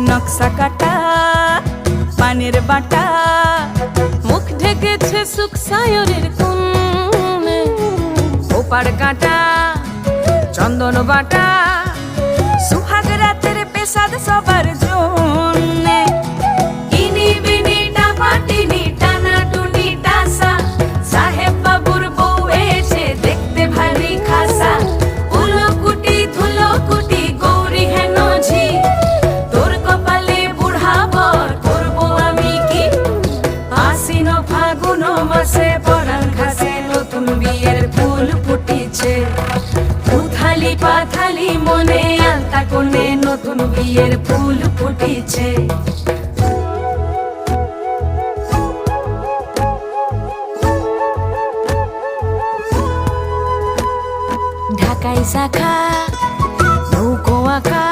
নকশা কাটা পানের বাটা, মুখ ঢেকেছে সুখ সায়রের কোণে, ওপার কাটা চন্দন বাটা, সুহাগ রাতের পেশাদ সবার জন্যে। ইনি বিনি টাপাটিনি টানা টুনি টাসা, সাহেব বাবুর বউ এসে দেখতে ভারী খাসা, উলকুটি ধুলকুটি গৌরী হেন ঝি, তোর কপালে বুড়া বর করবো আমি কি। আশ্বিন ফাগুন মাসে পরাণ ঘাসে নতুন বিয়ের ফুল ফুটিছে, উথালি পাথালি মনে আলতা কোণে নতুন বিয়ের ফুল ফুটিছে। ঢাকাই শাখা নৌকো আঁকা,